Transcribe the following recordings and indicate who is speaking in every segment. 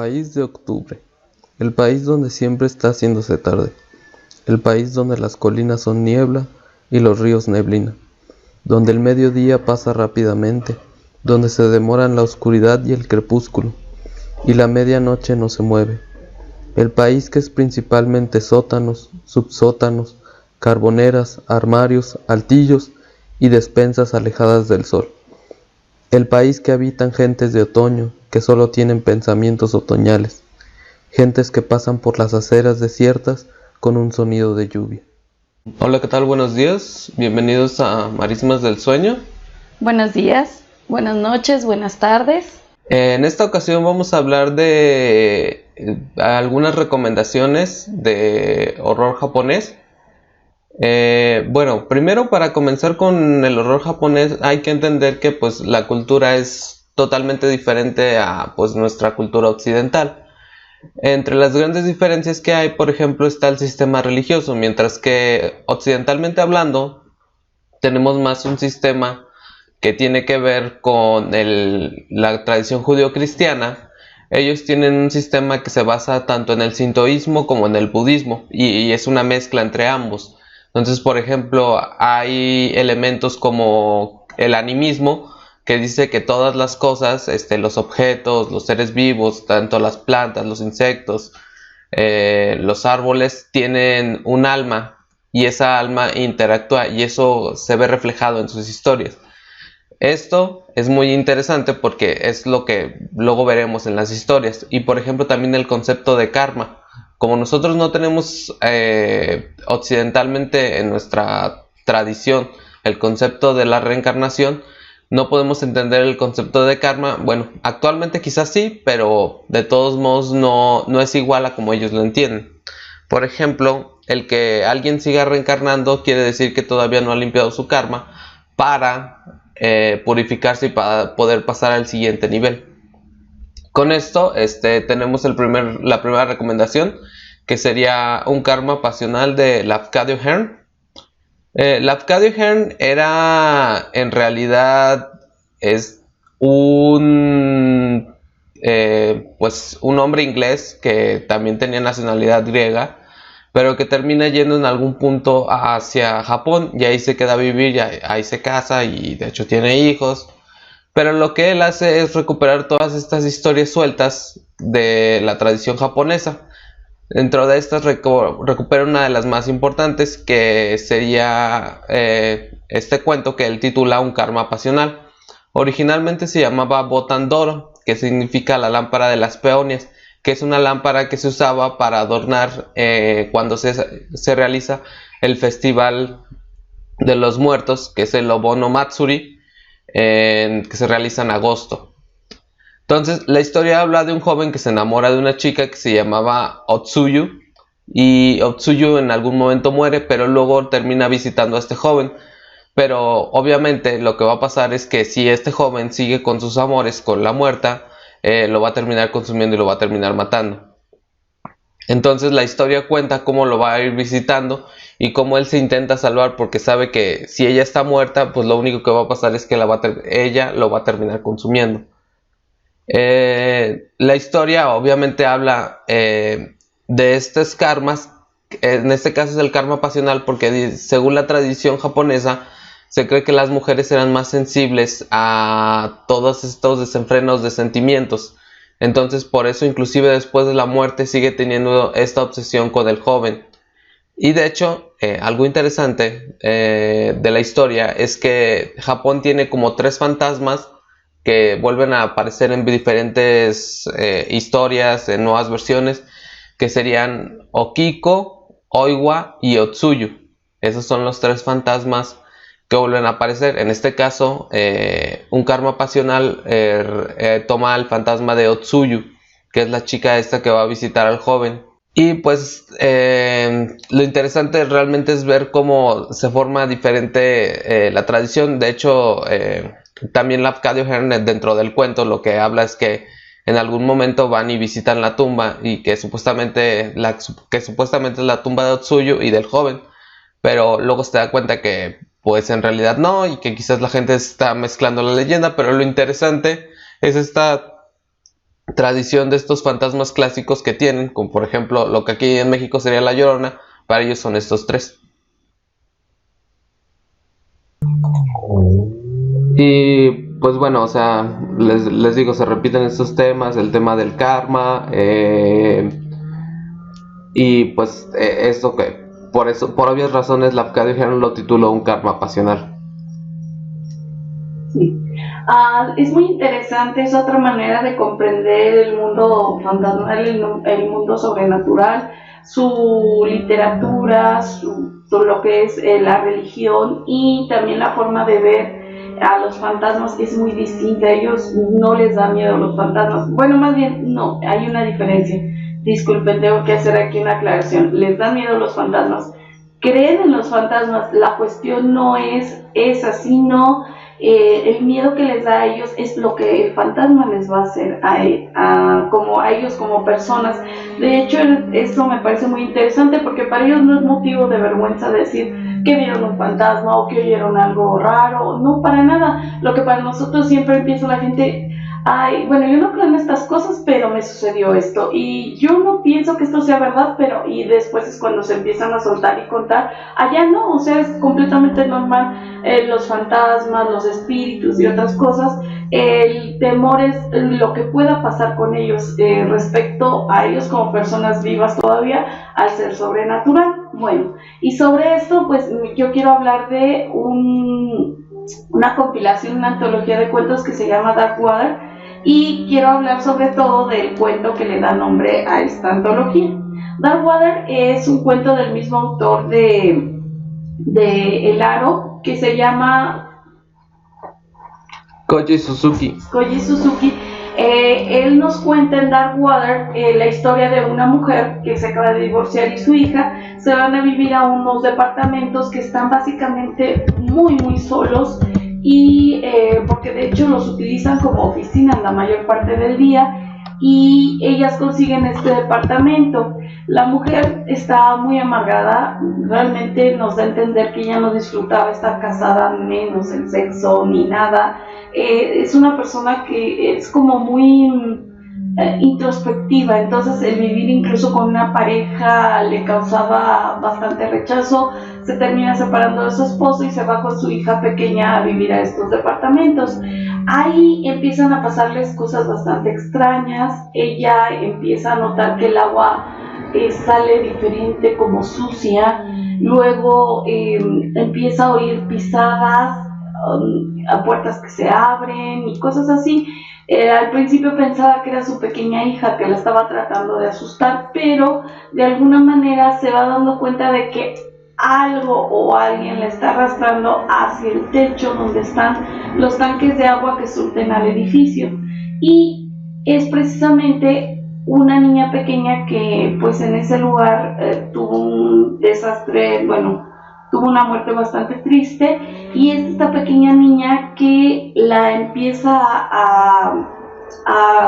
Speaker 1: País de octubre, el país donde siempre está haciéndose tarde, el país donde las colinas son niebla y los ríos neblina, donde el mediodía pasa rápidamente, donde se demoran la oscuridad y el crepúsculo, y la medianoche no se mueve, el país que es principalmente sótanos, subsótanos, carboneras, armarios, altillos y despensas alejadas del sol. El país que habitan gentes de otoño, que solo tienen pensamientos otoñales, gentes que pasan por las aceras desiertas con un sonido de lluvia. Hola, ¿qué tal? Buenos días, bienvenidos a Marismas del Sueño.
Speaker 2: Buenos días, buenas noches, buenas tardes.
Speaker 1: En esta ocasión vamos a hablar de algunas recomendaciones de horror japonés. Bueno, primero para comenzar con el horror japonés hay que entender que pues la cultura es totalmente diferente a pues nuestra cultura occidental. Entre las grandes diferencias que hay, por ejemplo, está el sistema religioso, mientras que occidentalmente hablando tenemos más un sistema que tiene que ver con la tradición judío-cristiana. Ellos tienen un sistema que se basa tanto en el sintoísmo como en el budismo y es una mezcla entre ambos. Entonces, por ejemplo, hay elementos como el animismo, que dice que todas las cosas, los objetos, los seres vivos, tanto las plantas, los insectos, los árboles, tienen un alma y esa alma interactúa y eso se ve reflejado en sus historias. Esto es muy interesante porque es lo que luego veremos en las historias. Y por ejemplo también el concepto de karma. Como nosotros no tenemos occidentalmente en nuestra tradición el concepto de la reencarnación, no podemos entender el concepto de karma. Bueno, actualmente quizás sí, pero de todos modos no es igual a como ellos lo entienden. Por ejemplo, el que alguien siga reencarnando quiere decir que todavía no ha limpiado su karma para purificarse y para poder pasar al siguiente nivel. Con esto tenemos la primera recomendación, que sería un karma pasional de Lafcadio Hearn. Lafcadio Hearn era en realidad pues un hombre inglés que también tenía nacionalidad griega, pero que termina yendo en algún punto hacia Japón y ahí se queda a vivir, y ahí se casa y de hecho tiene hijos. Pero lo que él hace es recuperar todas estas historias sueltas de la tradición japonesa. Dentro de estas recupera una de las más importantes, que sería este cuento que él titula Un karma pasional. Originalmente se llamaba Botandoro, que significa la lámpara de las peonias, que es una lámpara que se usaba para adornar cuando se realiza el festival de los muertos, que es el Obono Matsuri, que se realiza en agosto. Entonces la historia habla de un joven que se enamora de una chica que se llamaba Otsuyu, y Otsuyu en algún momento muere, pero luego termina visitando a este joven. Pero obviamente lo que va a pasar es que si este joven sigue con sus amores con la muerta, lo va a terminar consumiendo y lo va a terminar matando. Entonces la historia cuenta cómo lo va a ir visitando y cómo él se intenta salvar, porque sabe que si ella está muerta, pues lo único que va a pasar es que ella lo va a terminar consumiendo. La historia obviamente habla de estos karmas. En este caso es el karma pasional porque según la tradición japonesa se cree que las mujeres eran más sensibles a todos estos desenfrenos de sentimientos. Entonces por eso inclusive después de la muerte sigue teniendo esta obsesión con el joven. Y de hecho algo interesante de la historia es que Japón tiene como 3 fantasmas que vuelven a aparecer en diferentes historias, en nuevas versiones, que serían Okiko, Oiwa y Otsuyu. Esos son los 3 fantasmas que vuelven a aparecer. En este caso, un karma pasional toma el fantasma de Otsuyu, que es la chica esta que va a visitar al joven. Y pues lo interesante realmente es ver cómo se forma diferente la tradición. De hecho, también Lafcadio Hearn dentro del cuento lo que habla es que en algún momento van y visitan la tumba y que supuestamente es la tumba de Otsuyu y del joven, pero luego se da cuenta que pues en realidad no, y que quizás la gente está mezclando la leyenda. Pero lo interesante es esta tradición de estos fantasmas clásicos que tienen, como por ejemplo lo que aquí en México sería la Llorona, para ellos son estos tres. Y pues bueno, o sea, les digo, se repiten estos temas, el tema del karma, y pues eso que, por eso, por obvias razones, Lovecraft lo tituló un karma pasional.
Speaker 2: Sí. Es muy interesante, es otra manera de comprender el mundo fantasmal, el mundo sobrenatural, su literatura, lo que es la religión y también la forma de ver a los fantasmas es muy distinta. A ellos no les da miedo los fantasmas. Bueno, más bien, no, hay una diferencia. Disculpen, tengo que hacer aquí una aclaración. Les dan miedo los fantasmas. Creen en los fantasmas. La cuestión no es esa, sino el miedo que les da a ellos es lo que el fantasma les va a hacer como a ellos como personas. De hecho, esto me parece muy interesante porque para ellos no es motivo de vergüenza decir que vieron un fantasma o que oyeron algo raro, no, para nada. Lo que para nosotros siempre empieza la gente, ay, bueno, yo no creo en estas cosas, pero me sucedió esto y yo no pienso que esto sea verdad, pero y después es cuando se empiezan a soltar y contar. Allá no, o sea, es completamente normal. Los fantasmas, los espíritus y otras cosas. El temor es lo que pueda pasar con ellos respecto a ellos como personas vivas todavía al ser sobrenatural. Bueno, y sobre esto pues yo quiero hablar de una compilación, una antología de cuentos que se llama Darkwater, y quiero hablar sobre todo del cuento que le da nombre a esta antología. Darkwater es un cuento del mismo autor de El Aro, que se llama
Speaker 1: Koji Suzuki.
Speaker 2: Él nos cuenta en Darkwater la historia de una mujer que se acaba de divorciar y su hija se van a vivir a unos departamentos que están básicamente muy muy solos y porque de hecho los utilizan como oficinas la mayor parte del día, y ellas consiguen este departamento. La mujer está muy amargada, realmente nos da a entender que ella no disfrutaba estar casada, menos el sexo ni nada. Es una persona que es como muy introspectiva, entonces el vivir incluso con una pareja le causaba bastante rechazo. Se termina separando de su esposo y se va con su hija pequeña a vivir a estos departamentos. Ahí empiezan a pasarles cosas bastante extrañas. Ella empieza a notar que el agua sale diferente, como sucia. Luego empieza a oír pisadas, a puertas que se abren y cosas así. Al principio pensaba que era su pequeña hija que la estaba tratando de asustar, pero de alguna manera se va dando cuenta de que algo o alguien la está arrastrando hacia el techo donde están los tanques de agua que surten al edificio, y es precisamente una niña pequeña que pues en ese lugar tuvo un desastre, bueno, tuvo una muerte bastante triste, y es esta pequeña niña que la empieza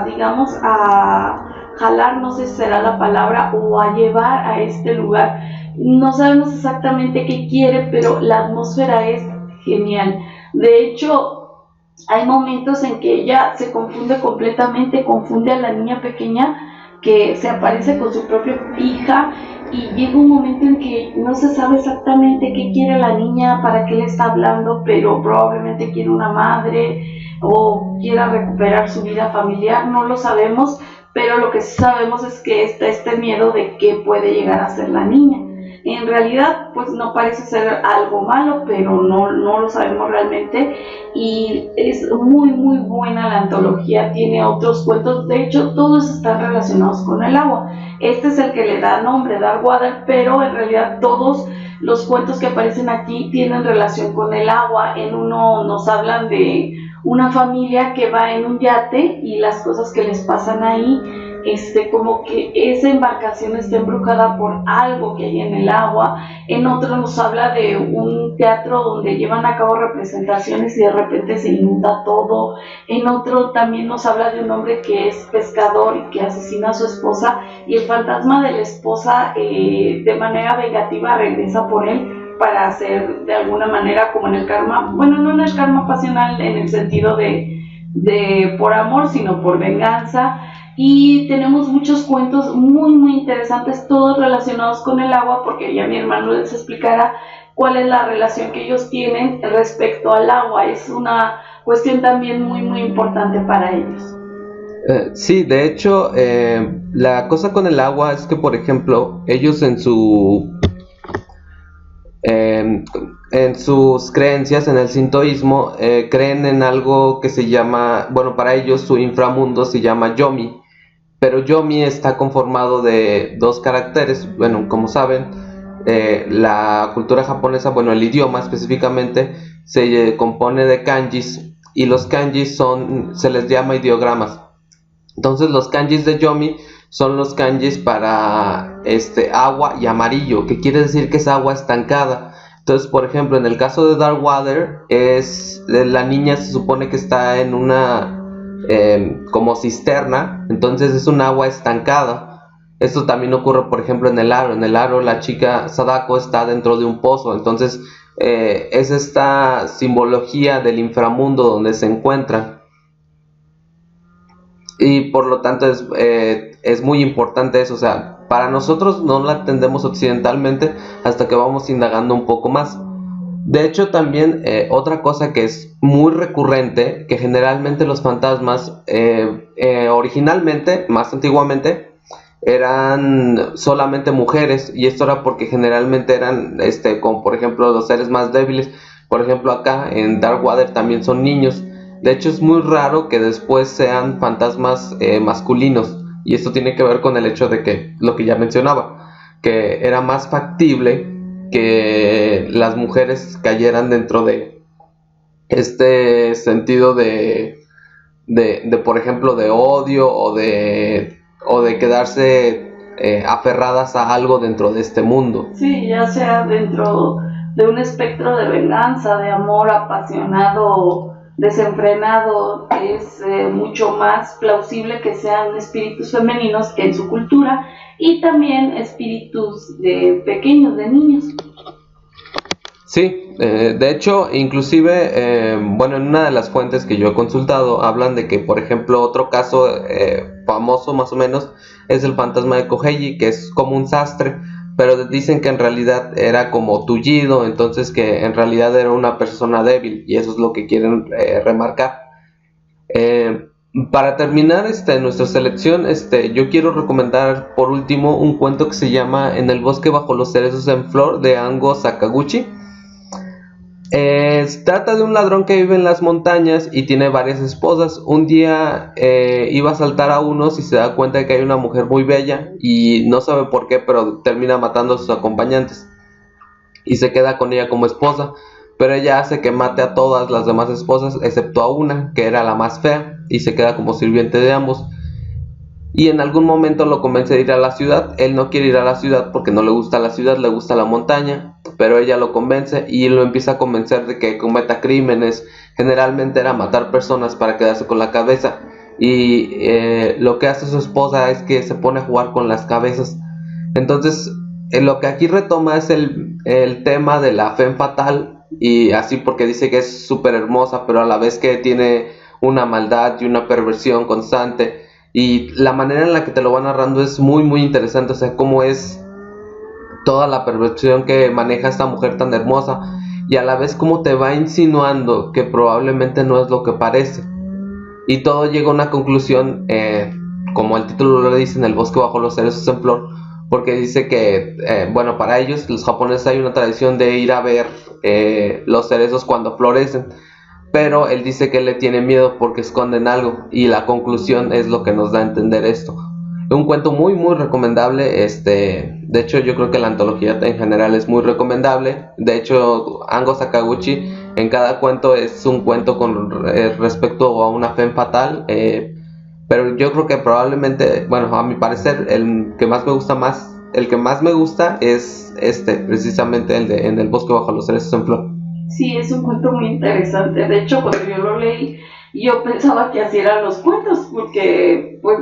Speaker 2: digamos, a jalar, no sé si será la palabra, o a llevar a este lugar. No sabemos exactamente qué quiere, pero la atmósfera es genial. De hecho, hay momentos en que ella se confunde completamente, confunde a la niña pequeña que se aparece con su propia hija, y llega un momento en que no se sabe exactamente qué quiere la niña, para qué le está hablando, pero probablemente quiere una madre o quiera recuperar su vida familiar, no lo sabemos, pero lo que sí sabemos es que está este miedo de qué puede llegar a ser la niña. En realidad pues no parece ser algo malo, pero no lo sabemos realmente, y es muy muy buena la antología. Tiene otros cuentos, de hecho todos están relacionados con el agua. Este es el que le da nombre, Darkwater, pero en realidad todos los cuentos que aparecen aquí tienen relación con el agua. En uno nos hablan de una familia que va en un yate y las cosas que les pasan ahí, como que esa embarcación está embrujada por algo que hay en el agua. En otro nos habla de un teatro donde llevan a cabo representaciones y de repente se inunda todo. En otro también nos habla de un hombre que es pescador y que asesina a su esposa, y el fantasma de la esposa de manera vengativa regresa por él para hacer de alguna manera como en el karma, bueno, no en el karma pasional en el sentido de por amor, sino por venganza. y tenemos muchos cuentos muy muy interesantes, todos relacionados con el agua, porque ya mi hermano les explicará cuál es la relación que ellos tienen respecto al agua. Es una cuestión también muy muy importante para ellos.
Speaker 1: Sí, de hecho, la cosa con el agua es que, por ejemplo, ellos en sus creencias, en el sintoísmo, creen en algo que se llama, bueno, para ellos su inframundo se llama Yomi, pero Yomi está conformado de dos caracteres. Bueno, como saben, la cultura japonesa, bueno, el idioma específicamente, se compone de kanjis, y los kanjis se les llama ideogramas. Entonces los kanjis de Yomi son los kanjis para agua y amarillo, que quiere decir que es agua estancada. Entonces, por ejemplo, en el caso de Dark Water, la niña se supone que está en una como cisterna, entonces es un agua estancada. Esto también ocurre, por ejemplo, en el aro. En el aro la chica Sadako está dentro de un pozo, entonces es esta simbología del inframundo donde se encuentran. Y por lo tanto es muy importante eso. O sea, para nosotros no la entendemos occidentalmente hasta que vamos indagando un poco más. De hecho, también otra cosa que es muy recurrente, que generalmente los fantasmas originalmente, más antiguamente, eran solamente mujeres, y esto era porque generalmente eran como por ejemplo los seres más débiles. Por ejemplo, acá en Darkwater también son niños. De hecho, es muy raro que después sean fantasmas masculinos, y esto tiene que ver con el hecho de que, lo que ya mencionaba, que era más factible que las mujeres cayeran dentro de este sentido de por ejemplo, de odio o de quedarse aferradas a algo dentro de este mundo.
Speaker 2: Sí, ya sea dentro de un espectro de venganza, de amor apasionado, desenfrenado, es mucho más plausible que sean espíritus femeninos en su cultura, y también espíritus de pequeños, de niños.
Speaker 1: Sí, de hecho, inclusive, bueno, en una de las fuentes que yo he consultado, hablan de que, por ejemplo, otro caso famoso más o menos es el fantasma de Koheiji, que es como un sastre, pero dicen que en realidad era como tullido, entonces que en realidad era una persona débil, y eso es lo que quieren remarcar. Para terminar nuestra selección, yo quiero recomendar por último un cuento que se llama En el bosque bajo los cerezos en flor, de Ango Sakaguchi. Se trata de un ladrón que vive en las montañas y tiene varias esposas. Un día iba a asaltar a unos y se da cuenta de que hay una mujer muy bella, y no sabe por qué, pero termina matando a sus acompañantes y se queda con ella como esposa. Pero ella hace que mate a todas las demás esposas excepto a una, que era la más fea, y se queda como sirviente de ambos. Y en algún momento lo convence de ir a la ciudad. Él no quiere ir a la ciudad porque no le gusta la ciudad, le gusta la montaña, pero ella lo convence y lo empieza a convencer de que cometa crímenes. Generalmente era matar personas para quedarse con la cabeza, y lo que hace su esposa es que se pone a jugar con las cabezas. Entonces lo que aquí retoma es el tema de la femme fatal, y así porque dice que es súper hermosa, pero a la vez que tiene una maldad y una perversión constante. Y la manera en la que te lo va narrando es muy muy interesante. O sea, cómo es toda la perversión que maneja esta mujer tan hermosa, y a la vez cómo te va insinuando que probablemente no es lo que parece. Y todo llega a una conclusión, como el título lo dice, En el bosque bajo los cerezos en flor, porque dice que, bueno, para ellos, los japoneses, hay una tradición de ir a ver los cerezos cuando florecen, pero él dice que le tiene miedo porque esconden algo, y la conclusión es lo que nos da a entender esto. Es un cuento muy muy recomendable. De hecho, yo creo que la antología en general es muy recomendable. De hecho, Ango Sakaguchi, en cada cuento es un cuento con respecto a una femme fatal, pero yo creo que probablemente, bueno, a mi parecer, el que más me gusta es precisamente el de En el bosque bajo los cerezos en flor.
Speaker 2: Sí, es un cuento muy interesante. De hecho, cuando yo lo leí, yo pensaba que así eran los cuentos, porque pues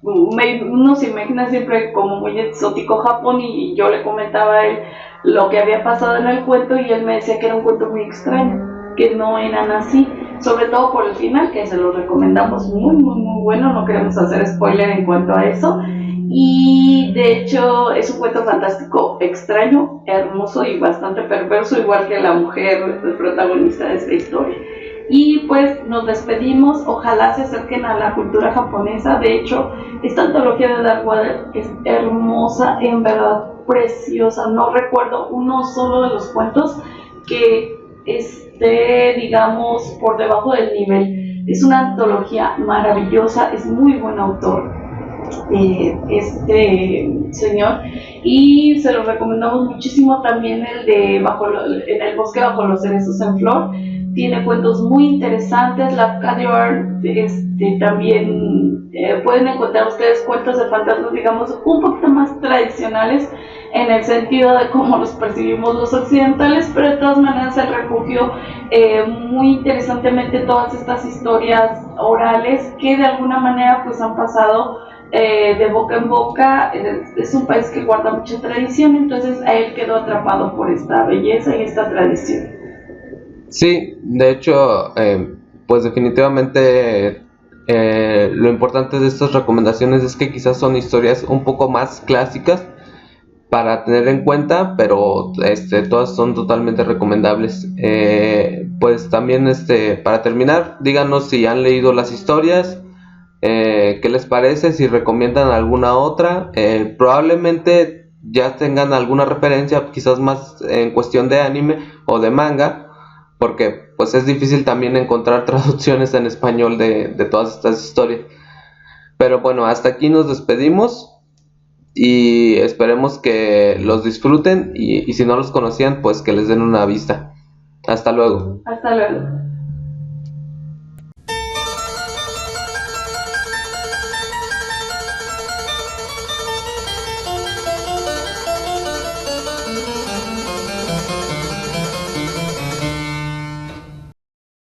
Speaker 2: uno se imagina siempre como muy exótico Japón, y yo le comentaba a él lo que había pasado en el cuento, y él me decía que era un cuento muy extraño, que no eran así. sobre todo por el final, que se lo recomendamos, muy, muy, muy bueno, no queremos hacer spoiler en cuanto a eso. Y de hecho es un cuento fantástico, extraño, hermoso y bastante perverso, igual que la mujer protagonista de esta historia. Y pues nos despedimos, ojalá se acerquen a la cultura japonesa. De hecho, esta antología de Darkwater es hermosa, en verdad preciosa. No recuerdo uno solo de los cuentos que esté, digamos, por debajo del nivel. Es una antología maravillosa, es muy buen autor este señor, y se lo recomendamos muchísimo. También el de en el bosque bajo los cerezos en flor, tiene cuentos muy interesantes. Lafcadio también pueden encontrar ustedes cuentos de fantasmas, digamos, un poquito más tradicionales en el sentido de cómo los percibimos los occidentales, pero de todas maneras el refugio muy interesantemente todas estas historias orales que de alguna manera pues han pasado de boca en boca. Es un país que guarda mucha tradición, entonces a él quedó atrapado por esta belleza y esta tradición.
Speaker 1: Sí, de hecho, pues definitivamente lo importante de estas recomendaciones es que quizás son historias un poco más clásicas para tener en cuenta, pero todas son totalmente recomendables. Pues también para terminar, díganos si han leído las historias, qué les parece, si recomiendan alguna otra. Probablemente ya tengan alguna referencia, quizás más en cuestión de anime o de manga, porque pues es difícil también encontrar traducciones en español de todas estas historias. Pero bueno, hasta aquí nos despedimos y esperemos que los disfruten y si no los conocían, pues que les den una vista. Hasta luego.
Speaker 2: Hasta luego.